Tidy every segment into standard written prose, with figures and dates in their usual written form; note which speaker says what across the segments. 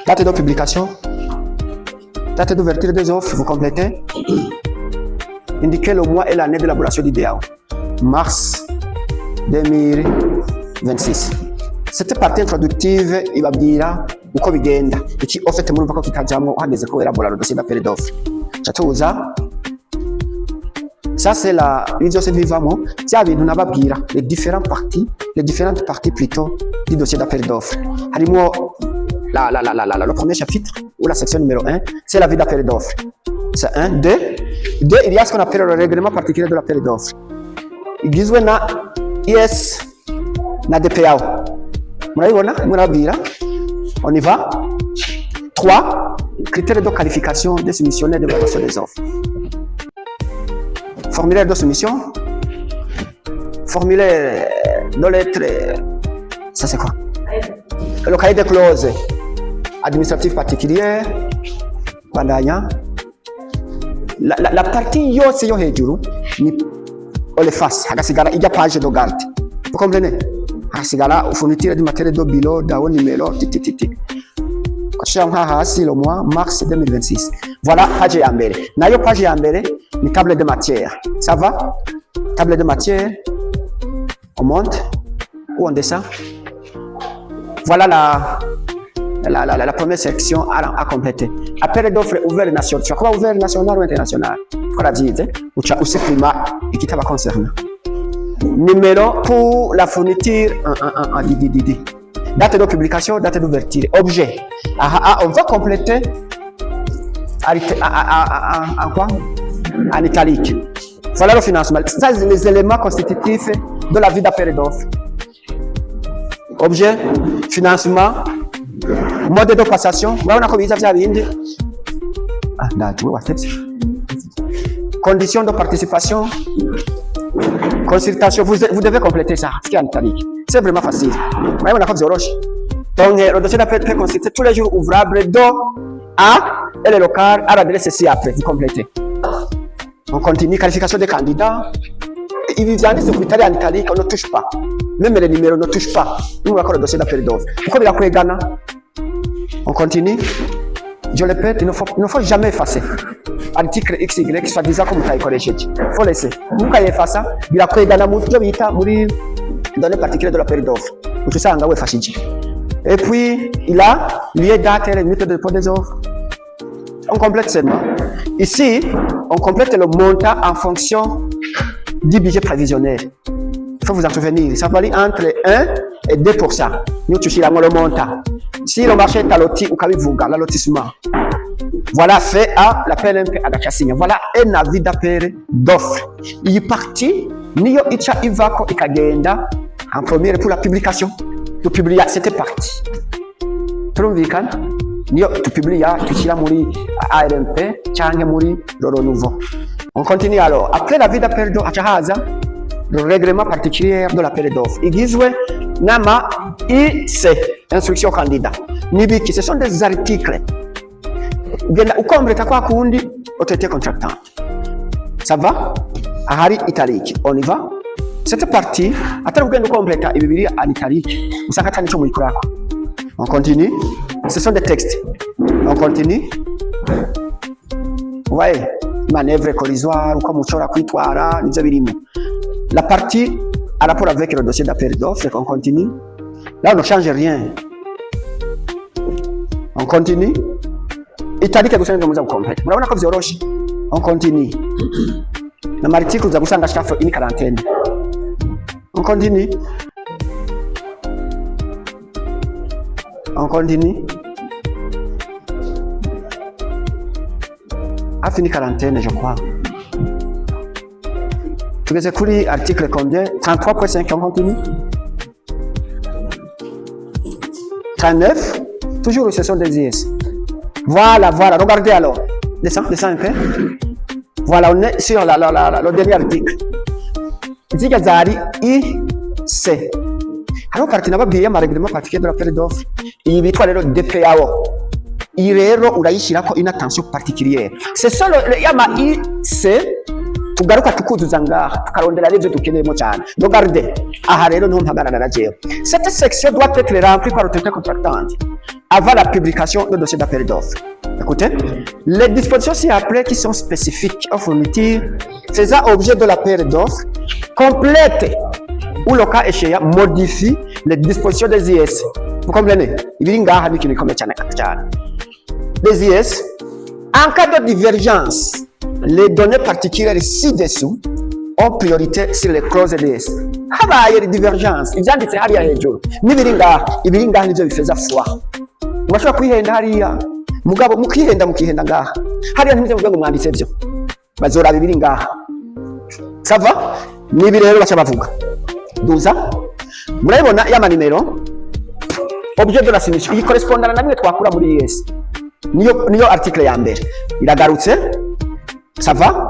Speaker 1: Date de publication, date d'ouverture des offres, vous complétez. Indiquez le mois et l'année d'élaboration du DAO. Mars 2026. Cette partie introductive ibabwira uko bigenda. Iki ofete muri mpaka kitajamwo uhageze ko elabora le dossier d'appel d'offres. Chatuza. Ça c'est la vidéo c'est vivamo, bya bintu nababwira les différentes parties plutôt du dossier d'appel d'offres. Harimo le premier chapitre ou la section numéro 1, c'est la vie d'appel d'offres. C'est 1, 2, il y a ce qu'on appelle le règlement particulier de l'appel d'offres. Igizwe na yes na DPAO. Murabibona murabwira. On y va. 3, critères de qualification des soumissionnaires de l'évaluation des offres. Formulaire de soumission, formulaire de lettres, ça c'est quoi? Le cahier de clauses administratives particulières, bandanya. La partie yose yo hejuru ni oleface, hagasigara ijya page de garde. Vous comprenez? Hagasigara fourniture du matériel de bilan, DAO numéro, titititi. Hasi le mois mars 2026. Voilà page ya mbere. Nayo page ya mbere ni table de matière. Ça va? Table de matière. On monte ou on descend. Voilà la première section à compléter. Appel d'offres ouvert national. Tu vas quoi ouvert national ou international? Faut la dire. Ou tu as aussi climat et qui t'a concerné. Numéro pour la fourniture date de publication, date d'ouverture, objet. On va compléter en quoi? En italique. Voilà le financement. Ça, c'est les éléments constitutifs de la vie d'appel d'offres. Objet, financement, mode de passation. Conditions de participation. Consultation, vous devez compléter ça, ce qui est en italique. C'est vraiment facile. Donc, le dossier d'appel peut consister tous les jours ouvrables de A et le local à l'adresse ici après. Vous complétez. On continue. Qualification des candidats. Il vient de se en italique, on ne touche pas. Même les numéros ne touchent pas. Nous avons le dossier d'appel d'offres. Pourquoi il a pris Ghana? On continue. Je le répète, il ne faut jamais effacer. Article XY, soit disant comme tu collège. Il faut laisser. Vous pouvez effacer. Il a pris Ghana, données particulières de l'appel d'offres. Tout ça, on va effacer. Et puis, il a lieu date et limite de dépôt des offres. On complète seulement. Ici, on complète le montant en fonction du budget prévisionnel. Il faut vous en souvenir. Ça varie entre 1 et 2%. Nous touchons le montant. Si le marché est à loti ou kabivuga, l'allotissement. Voilà fait à la PLMP à Dakasinya. Voilà un avis d'appel d'offres. Il est parti. Niyo icha ivako ikagenda en première pour la publication. Tu publies, c'était parti. Turumvikana niyo tu publies, tu tira muri ARMP cyangwa muri Roro Nouveau. On continue alors. Après l'avis d'appel d'offres, achahaza le règlement particulier de l'appel d'offres. Igizwe nama IC, instruction candidat. Nibiki, ce sont des articles. Genda ukombreta kwa kundi autorité contractante. Ça va? Ahari italique. On y va? Cette partie, atari ugenda ukombreta ibibiri en italique. Usanga atari cyo muri kurako. On continue. Ce sont des textes. On continue. Ouais, manœuvre collisoire, ou comme ushobora kwitwara, nivyo birimo. La partie à rapport avec le dossier d'appel d'offres, on continue. Là, on ne change rien. On continue. Italique gusanga muza complète. Murabona ko vyoroshe. On continue. Na marticle uza gusanga shafo ini quarantaine. On continue. On continue. A fini quarantaine, je crois. Tu veux écouter article combien? 33.5, on continue. 39. Toujours ce sont des IS. Voilà, regardez alors. Descends un peu. Voilà, on est sur le dernier article. Zigazari IC. Alors, parti nababwiye ma règlement particulier de l'appel d'offres. Il bitwa rero DPAO. Il rero urayishirako une attention particulière. C'est ça le yama IC tugaruka tukuzuza ngaha tukarondera n'ibyo dukeneyemo cyane. Regarde aha rero niho mpagarara na jewe. Cette section doit être remplie par l'autorité contractante avant la publication du dossier d'appel d'offres. Écoutez, les dispositions ci-après qui sont spécifiques aux fournitures faisant objet de l'appel d'offres complètent ou le cas échéant modifie les dispositions des IS. Vous comprenez? Ibiri ngaha ni kintu gikomeye cyane cyane. Les IS, en cas de divergence, les données particulières ci-dessous ont priorité sur les clauses DS. Habaye les divergences, ibyanditse hariya hejuru n'ibiri ngaha nivyo bifeza foi. Mwashobora kwihenda hariya mugabo mukihenda ngaha hariya ntimuvyo ngo mwanditse byo bazoraba ibiri ngaha. Sava nibi rero bacha bavuga duza murabona ya manimero objet de la soumission iyi correspondana na bimwe twakura muri IS niyo article ya mbere iragarutse. Sava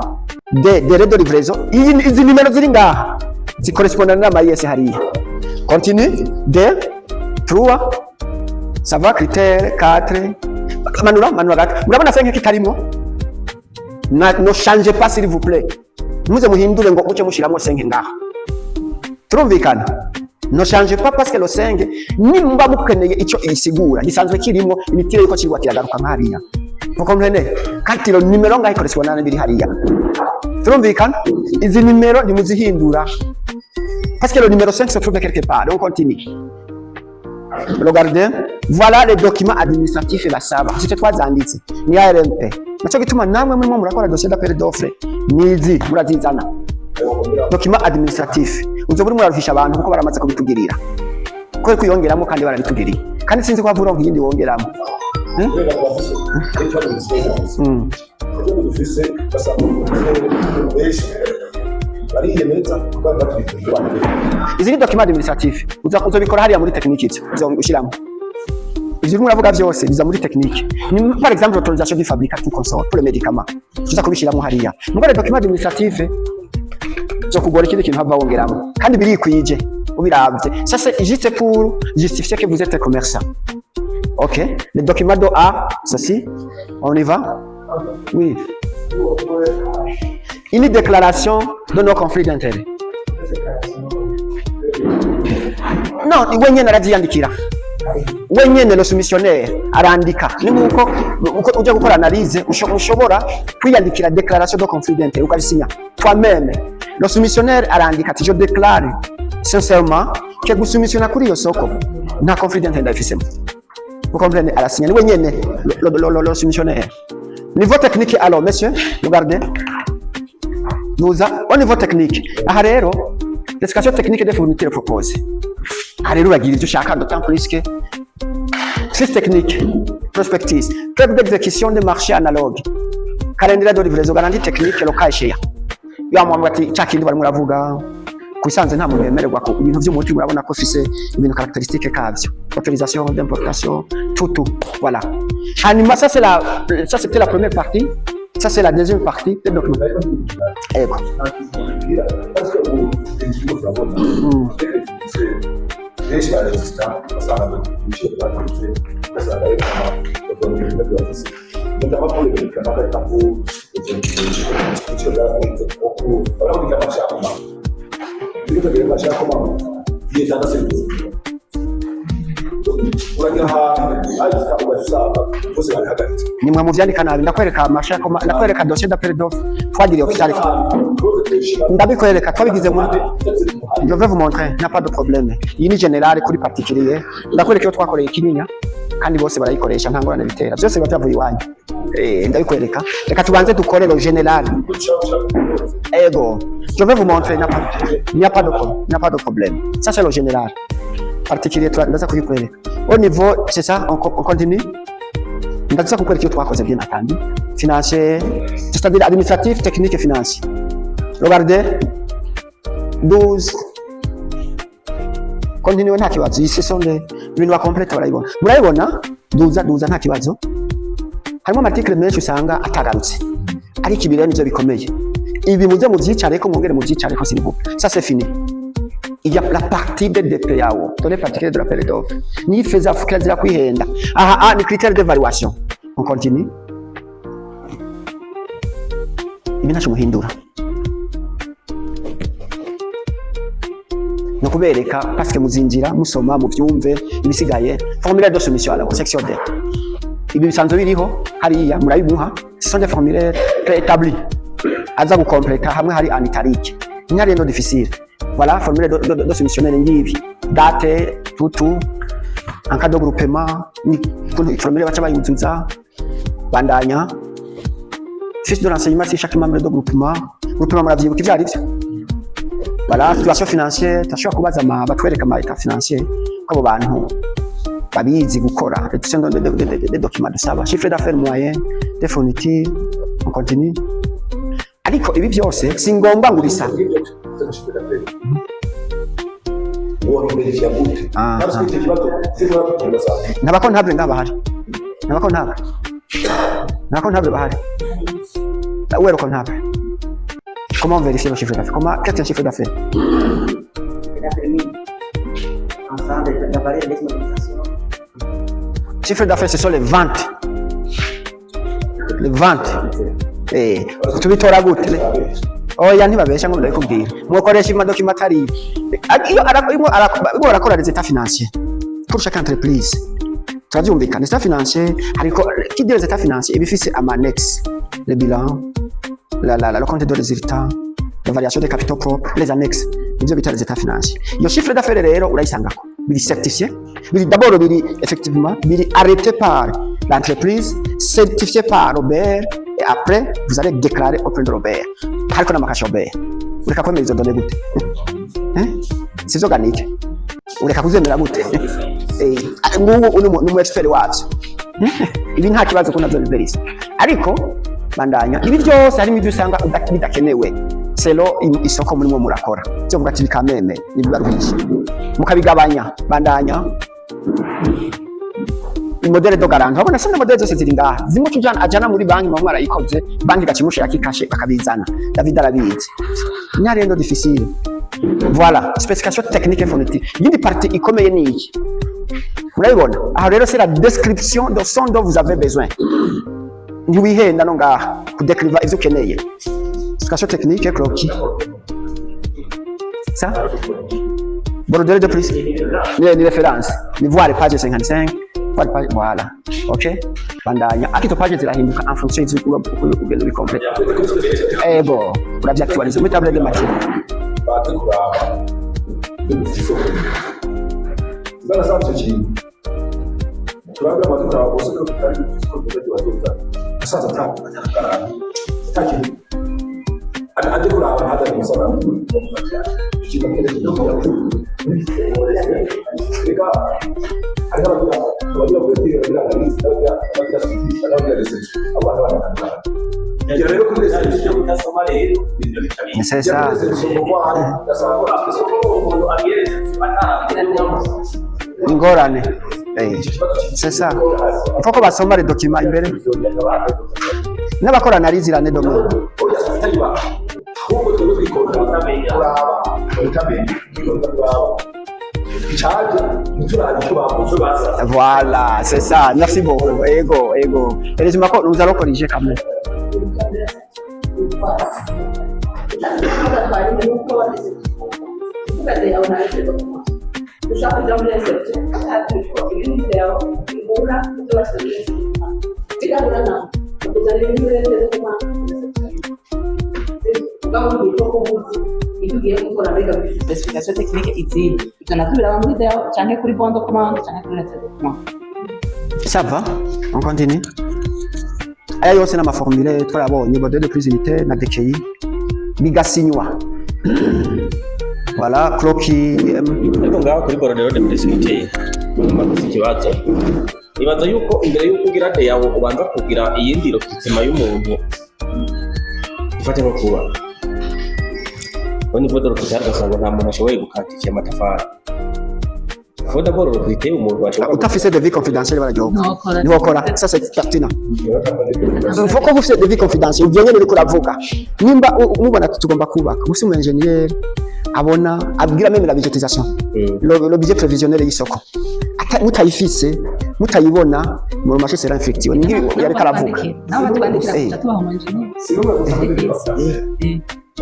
Speaker 1: de livraison izi nimero ziri ngaha zi correspondana na IS hariya. Continue de 3 sava critère 4 manura murabona 5 kitarimo no change pas s'il vous plaît muze muhindure ngo muce mushiramo 5 ngaha. Turumvikana? No change pas parce que le 5 nimba mukeneye ico isigura gisanzwe kirimo imitire yuko kigwa kiragaruka nkariya. Vous comprenez? Kandi lo numero ngaho correspondana biri hariya. Turumvikana? Izi numero nimuzihindura parce que le numéro 5 se trouve quelque part. On continue. Regardez, voilà les documents administratifs et la saba. C'était trois zanditse ni ARMP. Nacho gituma namwe murimo murakora dossier d'appel d'offres nizi murazizana. Document administratif. Uzo buri muraruhisha abantu kuko baramaze kubitugirira. Ko kuyongeramo kandi barabitugirira. Kandi sinzi ko avura nk'indi wongeramo. Izi ni document administratif. Uzobikora hariya muri technique cyo ushiramo. Ivyo muravuga byose biza muri technique. Ni par exemple autorisation du fabricant tout consort pour les médicaments. Tuza kubishiramo hariya. Mugore document administratif zo kugora ikindi kintu hava wongeramo. Kandi birikwije ubiravye. Ça c'est juste pour justifier que vous êtes commerçant. OK, le document de A, ceci, on y va? Oui. Une déclaration de nos conflits d'intérêts. Non, wenyene araziyandikira. Wenyene le soumissionnaire arandika. Ni muko uje gukora analyse ushobora kwiyandikira déclaration de conflit d'intérêts ukabisinya toi-même. Le soumissionnaire arandika ati je déclare sincèrement que gusoumissiona kuri yo soko nta conflit d'intérêts ndafisemo. Vous comprenez? À la signale, le soumissionnaire. Niveau technique, alors, messieurs, regardez. Nous avons, au niveau technique, Harero, l'explication technique des fournitures proposées. Harero va guider tout chacun, d'autant plus que fiche technique, prospectus, preuve d'exécution des marchés analogues, calendrier de livraison, garantie technique, le cas échéant. Il y a un moment où chacun doit nous avouer. Kuisanze nta muntu yemererwa ko ibintu by'umuti murabona ko fise ibintu caractéristique kabyo, autorisation d'importation, tout voilà. Anima ça c'était la première partie, ça c'est la deuxième partie des documents. Ego. Parce que vous nimwe muvyandika nabi ndakwereka amashako ndakwereka dossier d'appel d'offres twagiriye officiel ndabikwereka twabigize muri je vais vous montrer n'a pas de problème iyi ni general kuri particulier ndakwereka yo twakoreye kinyinya kandi bose barayikoresha nta ngorane bitera byose batavuye iwanyu ndabikwereka reka tubanze dukore le general ego je vais vous montrer il n'y a pas de problème ça c'est le général particulier ndaza kuyikwereka au niveau c'est ça on continue ndaza kukwereka iyo twakoze bien atandi financier c'est-à-dire administratif technique et financier regardez 12 continue nta kibazo ici sont les ibintu bakomplete murayibona duza nta kibazo harimo article menshi usanga atagarutse ariko ibirene byo bikomeye ibi muze muvyicare ko mwongere muvyicare ko s'il vous plaît ça c'est fini. Il y a la partie de DPAO, dans les particuliers de l'appel d'offres. Ni faisait afukira kwihenda. Les critères d'évaluation. On continue. Ibina cyo muhindura. no kubereka parce que muzinjira musoma mu byumve ibisigaye formulaire de soumission à la section D ibi bisanzwe biriho hariya murabimuha ce sont des formulaires préétablis aza gukompleta hamwe hari en italique ni rien de difficile voilà formulaire de soumissionnaire ngibi date tout en cas de groupement ni formulaire bacha bayuzuza bandanya fiche de renseignement si chaque membre de groupement muravyibuka ivyari byo voilà situation financière tashobora kubaza batwereka ama état financier ko abo bantu babizi gukora des documents de saba chiffre d'affaires moyen des fournitures on continue ariko ibi byose singomba ngurisa n'abakontable ngabahari n'abakontable bahari où est le comptable? Comment vérifier le chiffre d'affaires? Qu'est-ce qu'un chiffre d'affaires? Chiffre d'affaires, ce sont les ventes. Les ventes. Tu veux t'en gute? Oh, il y a des gens qui vont dire. Moi, quand je document arrive, il arakora les états financiers pour chaque entreprise. Tu as dit, on veut les états financiers. Qui dit les états financiers? Il faut faire un annexe, le bilan. Le compte de résultats, la variation des capitaux propres, les annexes, les états financiers. Le chiffre d'affaires rero urayisangako biri certifié, d'abord biri effectivement biri arrêté par l'entreprise, certifié par Robert et après vous allez déclarer auprès de Robert. Hariko n'amakasha Robert. Ureka kwemera izo données gute? C'est organique. Ureka kuzemera gute? Ngubu umu expert wabyo. Ibi nta kibazo ko navyo verisa. Ariko bandanya ibi byose harimo ibyo usanga bidakenewe selo isoko murimo murakora cyo mugati bikameme nibibaruhisha mukabigabanya bandanya modele do garant abona sanga modele zose ziri ngaha zimwe tujana ajana muri banki mu mara ikoze banki gacimusha yakikashe bakabizana David arabizi nyarendo difficile voilà spécification technique et phonétique yindi partie ikomeye ni iki murabibona aho rero c'est la description de ce dont vous avez besoin. Ntiwihenda no ngaha kudekriva ivyo ukeneye spécification technique croquis ça bordeaux de plus les références ni voir page 55 voilà ok bandanya akito page zirahinduka en fonction y'uko ugenda bicomplete bon urabyactualize muri table de matière
Speaker 2: bana sanche turaga amatora bose ko tutari kubaza sasa taki ade kuraba hada nisana ikikakere kidogo ega aga bagira kwetira bila lista ya sisi na research abantu banakana ngira rero kuri research yo kutasoma rero
Speaker 1: c'est ça ingorane c'est ça il faut ko basoma les documents imbere n'abakora analize la domaine voilà c'est ça merci beaucoup ego et les humains nous allons corriger quand même
Speaker 3: Spécification technique ici. On a tout la vidéo, j'en ai pris bon document, j'en ai pris le document.
Speaker 1: Ça va, on continue. Ayo yose n'amaformule twabonye modèle de plus unité na DKI bigasinywa. Voilà, croquis.
Speaker 4: Ariko ngaho kuri bordeaux de plus unité. Ikibazo. Ibaza yuko imbere yuko ugira de yawo ubanza kugira iyindi rokitima y'umuntu. Ifate nko kuba. Wani vodoro kitarga sanga nta muntu ashoboye gukatisha amatafari. Foda bororo kwite umuntu ashobora
Speaker 1: utafise de vie confidentielle barajyoga. Ni wakora. Ça c'est pertinent. Il faut que vous fassiez de vie confidentielle. Uvyenye uri kuravuga. Nimba umubona tugomba kubaka. Musi mu ingénieur abona abwira même la budgétisation. Le budget prévisionnel y'isoko. Mutayifise mutayibona mu marché sera infective. Ni yari karavuga.
Speaker 3: Nawe twandikira tubaho mu ingénieur.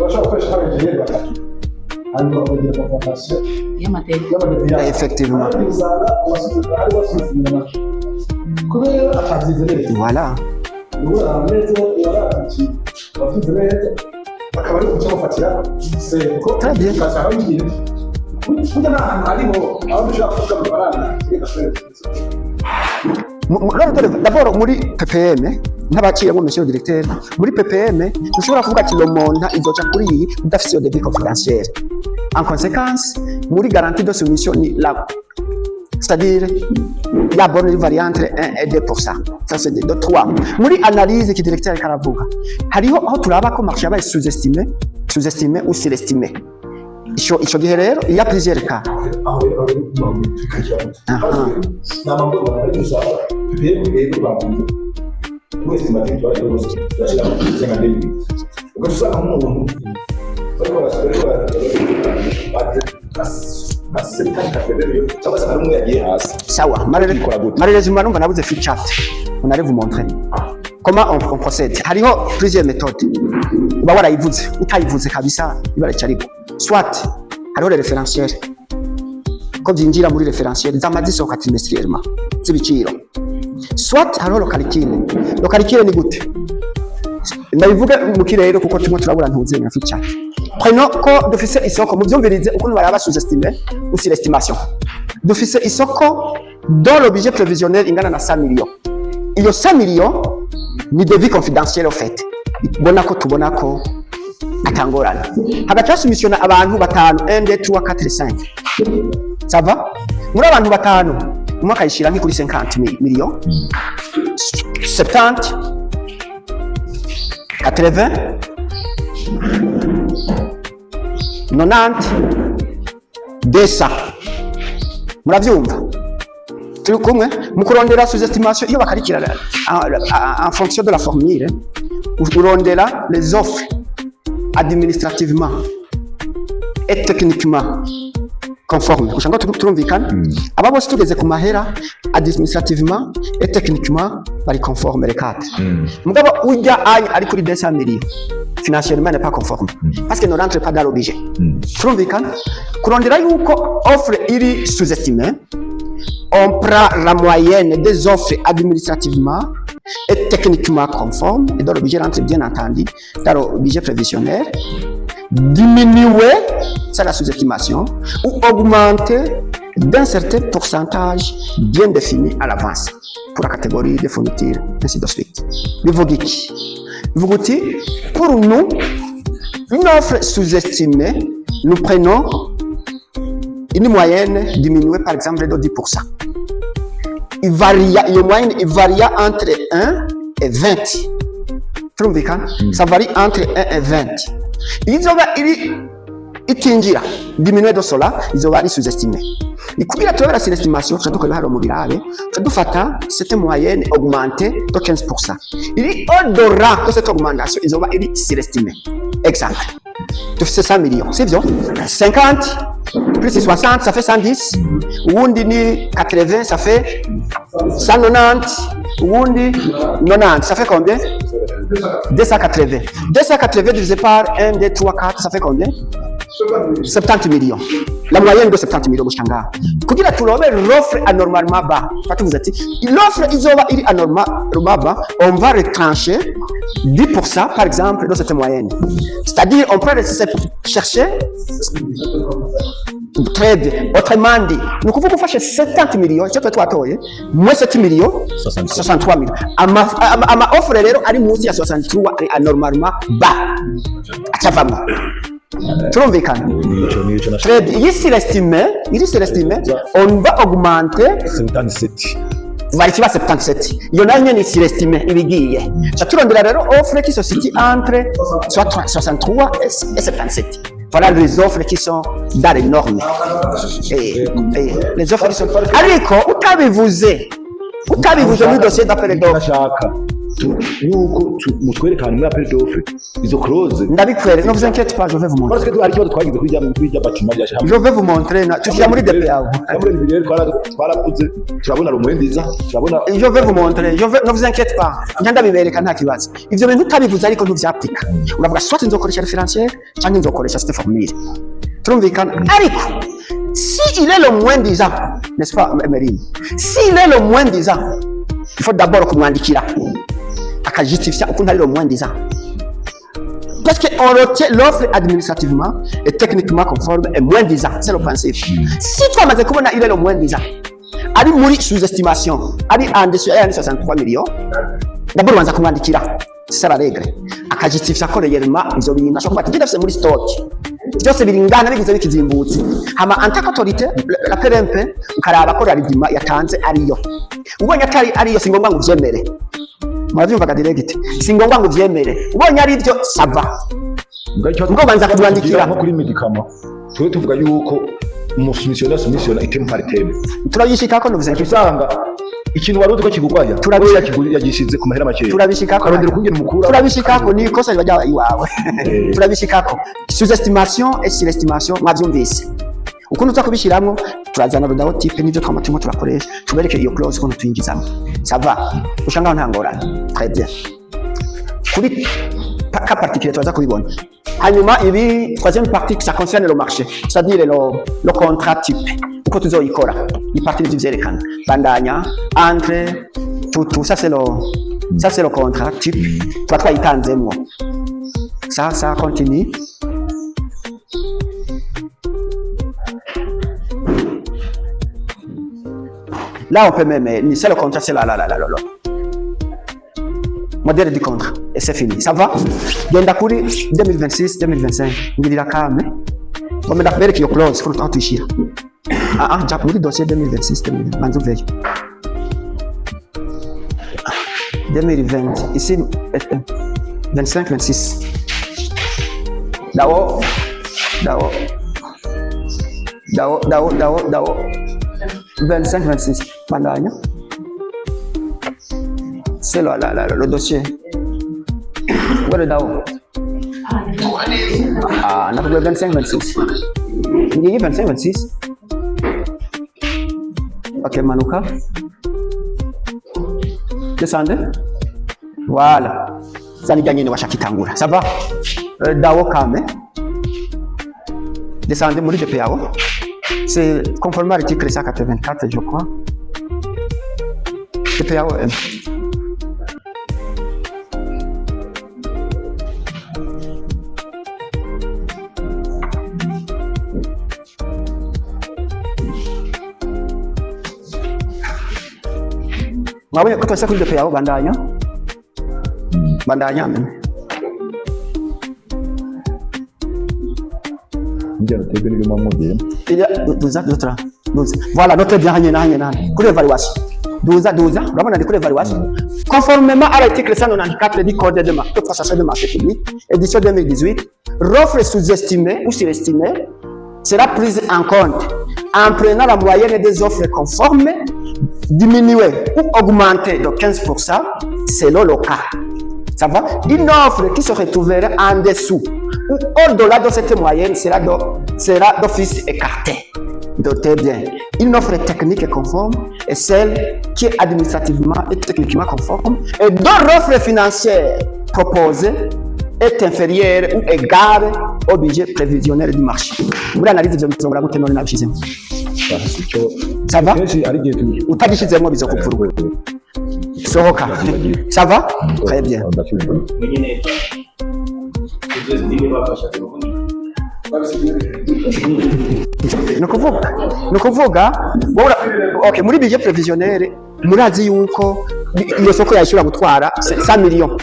Speaker 2: bashaka gukoresha ingenieri batatu hanyuma bakagira confrontation
Speaker 3: y'amategeko
Speaker 2: y'amadepiyasi
Speaker 1: Effectivement.
Speaker 2: usanga abasuzumira ari basuzumira amajwi kubera atabyize neza
Speaker 1: Voilà.
Speaker 2: ubu ameze yaratuki ababyize neza bakaba ari guca bafatira seko
Speaker 1: Très bien.
Speaker 2: ukashaka bigiye burya nta hantu hariho aho dushobora kuvuga amafaranga reka twese
Speaker 1: D'abord muri PPM n'abaciyemo monsieur le directeur muri PPM ushobora kuvuga ati le monde izoca kuri iyi udafite de vie confidentielle. En conséquence, muri garantie de soumission ni la c'est-à-dire la bonne variante 1 et 2%. Ça c'est de 3. Muri analyse qui directeur karavuga. Hariho aho turaba ko marché yabaye sous-estimé ou surestimé. Ico gihe rero il y a plusieurs cas.
Speaker 2: aho rero tukajya n'amabwo bari gusaba PPM rero bavuze mwese matindi twari rwose turashira senga debi ugasanga umuntu bari
Speaker 1: Sawa, malheureusement numva nabuze free chat. On allait vous montrer comment on procède. Hariho plusieurs méthodes. Uba warayivuze, utayivuze kabisa ibara cyariko. Soit hariho les référentiels. Ko byinjira muri référentiel z'amazisohoka trimestriellement z'ibiciro. Soit hariho le calcul. Le calcul ni gute? Ndabivuga mu kirero kuko turimo turabura ntuze na free chat. Prenons ko dufise isoko mu byumvirize ukuntu baraba sous-estimé ou surestimation. Dufise isoko dont l'objet prévisionnel ingana na 100 millions. Iyo 100 millions ni devis confidentiel au fait. Tubona ko atangorana. Hagati yasumisiona abantu batanu 1 2 3 4 5. Ça va? Muri abantu batanu umwaka yishira nki kuri 50 millions. 70 80 90 200. Muravyumva? Turi kumwe mu kurondera sous-estimation iyo bakarikira en fonction de la formule urondera les offres administrativement et techniquement conformes kushanga turumvikana aba bose tugeze ku mahera administrativement et techniquement bari conforme les quatre mugabo ujya ari kuri 200 millions financièrement n'est pas conforme parce que ne rentre pas dans l'objet turumvikana kurondera yuko offre iri sous-estimée. On prend la moyenne des offres administrativement et techniquement conformes, et dans l'objet rentre bien entendu dans l'objet prévisionnel, diminuer, c'est la sous-estimation, ou augmenter d'un certain pourcentage bien défini à l'avance pour la catégorie des fournitures, ainsi de suite. Vous dites, pour nous, une offre sous-estimée, nous prenons une moyenne diminuée par exemple de 10%. Il varie entre 1 et 20. Ça varie entre 1 et 20. Ils ont diminué de cela, ils ont sous-estimé. Et comme il y a la surestimation, c'est que là, cette moyenne augmentée de 15%. Il est au-delà de cette augmentation, ils ont surestimé. Exemple. C'est 100 millions, c'est bien. 50 plus 60, ça fait 110. Wundi 80, ça fait 190. Wundi 90, ça fait combien? 280. 280 divisé par 1, 2, 3, 4, ça fait combien? 70 millions. La moyenne de 70 millions, Moshanga. Quand il a tout l'offre anormalement bas. Vous êtes l'offre est anormalement bas, on va retrancher 10% par exemple de cette moyenne. C'est-à-dire, on peut chercher. Très bien. Autrement dit, nous pouvons faire 70 millions, c'est toi, moins 7 millions, 63 millions. À ma offre, elle est aussi à 63 et anormalement bas. Très bien. Ici, l'estimé, on va augmenter
Speaker 2: 77.
Speaker 1: va arriver à 77. Il y en a une ici estimée, il est ça tourne de la offre qui se situe entre 63 et 77. Voilà les offres qui sont dans les normes. Et les offres qui sont. Ariko, où avez-vous le dossier d'appel d'offres?
Speaker 2: Nuko mutwerekana muri appel d'offre izo clause
Speaker 1: ndabikwere no vous inquiétez pas je vais vous montrer
Speaker 2: parce que tu ariko twagize kwijya bacuma ya
Speaker 1: je vais vous montrer tujya muri DPA
Speaker 2: muri video twarakuze turabona rumwendiza turabona
Speaker 1: je vais vous montrer ne vous inquiétez pas nyanda bibereka nta kibazo ivyo bintu utabivuze ariko ntuvyapika uravuga soit nzokoresha référentiel cyangwa nzokoresha cette formule turumvikana ariko si il est le moins disant, n'est-ce pas Emeline, si il est le moins disant, il faut d'abord kumwandikira akajustifier ukuntu ari le moins disant, parce que on retient l'offre administrativement et techniquement conforme et moins disant, c'est le principe. Si toi maze kubona il est le moins disant, ari muri sous-estimation, ari en dessous de 63 millions, d'abord wanza kumwandikira, c'est ça la règle, akajustifier ko réellement izo bintu ashobora kuba kidafise muri stock byose biringana bigize bikizimbutse, hama en tant qu'autorité la PRMP ukaraba ko rarigima yatanze ariyo, ubonye atari ariyo singombwa ngo uvyemere, muravyumva direct, singombwa ngo uvyemere, ubonye ari byo sava ngo banza kumwandikira
Speaker 2: nko kuri medicament twe tuvuga yuko umusumisiona itemu par itemu
Speaker 1: turabishikako no vuze
Speaker 2: usanga ikintu waruzi ko kigugwaya yagishize ku mahera make
Speaker 1: turabishikako
Speaker 2: karondera kungena umukura
Speaker 1: turabishikako ni kosa bajya iwawe turabishikako sous-estimation et surestimation mwavyumvise ukuntu uzakubishiramwo turazana rudaho type n'ibyo twamatungo turakoresha tubereke iyo clause ukuntu tuyingizamo ça va ushangaho ntangorana très bien kuri cas particulier tuzaza kubibona hanyuma ibi troisième partie ça concerne le marché, c'est-à-dire le contrat type uko tuzoyikora ni partie y'ivyerekana bandanya entre tout ça c'est le contrat type twa twayitanzemwo ça continue. Là on peut même c'est le contrat, c'est là modèle du contrat et c'est fini, ça va. Genda kuri 2026 2025 ngirira kame komenda kubereka iyo clause pour tant tuishira ja muri dossier 2026 2020 manzo veyo 2020 ici 25 26 dao 25 26 bandanya c'est le dossier. Voilà d'abord. On a 25-26. Il y a 25-26. Ok, Manuka. Descendez. Voilà. Ça n'y gagne pas chaque tangura. Ça va? D'abord, Kame. Descendez, mourir de PAO. C'est conformément à l'article 184, je crois. Le PAO. Mwabonye ko twese kuri DP yaho bandanya
Speaker 2: njya tebe ni mu modèle
Speaker 1: il y a 12 voilà notre bien hanyena kuri évaluation 12 vraiment kuri évaluation conformément à l'article 194 du code de marché public édition 2018, l'offre sous-estimée ou surestimée sera prise en compte en prenant la moyenne des offres conformes diminuée ou augmentée de 15% selon le cas. Ça va? Une offre qui se retrouverait en dessous ou au-delà de cette moyenne sera d'office écartée. Notez bien, une offre technique et conforme est celle qui est administrativement et techniquement conforme et dont l'offre financière proposée est inférieure ou égale au budget prévisionnel du marché. Vous l'analysez de la route n'abishizemo. Ça va? Utagishizemo bizokupfurwa. Sohoka. Ça va? Très bien. Nukuvuga okay, muri budget prévisionnel murazi yuko iyo soko yashobora gutwara 100 millions.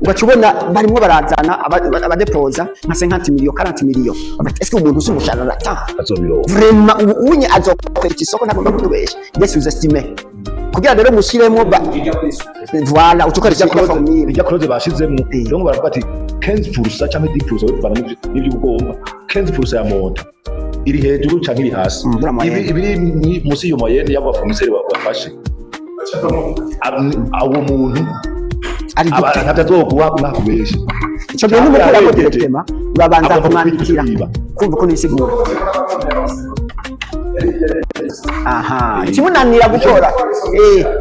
Speaker 1: Ugacubona barimo barazana abadepoza nka 50 millions 40 millions. Est-ce que umuntu usumusharara rata azobiro vraiment unye azokora isoko ntagomba kutubesha des sous-estimés kugira rero mushiremo voilà utukoresha kwa formule
Speaker 2: ijya close bashizemo rero baravuga ati 15% cyangwa 10% bivana n'ibyo ugomba 15% ya monta iri hejuru cyangwa iri hasi ibiri musi yo moyenne y'abafournisseurs bafashe abo muntu ari atazoguha nakubesha
Speaker 1: cyo byo n'umukora ko directement urabanza kumwandikira kumva ko nisigura aha kimunanira gukora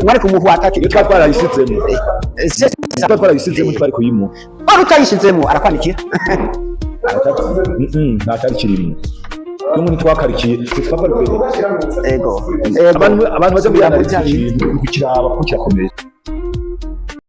Speaker 1: mwari kumuhwata
Speaker 2: cyo twarayisizemo twari kuyimu
Speaker 1: wari utayishizemo arakwandikira
Speaker 2: ntacyari kirimo n'umuntu twakarikiye
Speaker 1: ego
Speaker 2: abantu baje muri abo kintu kukiraba ko kirakomeye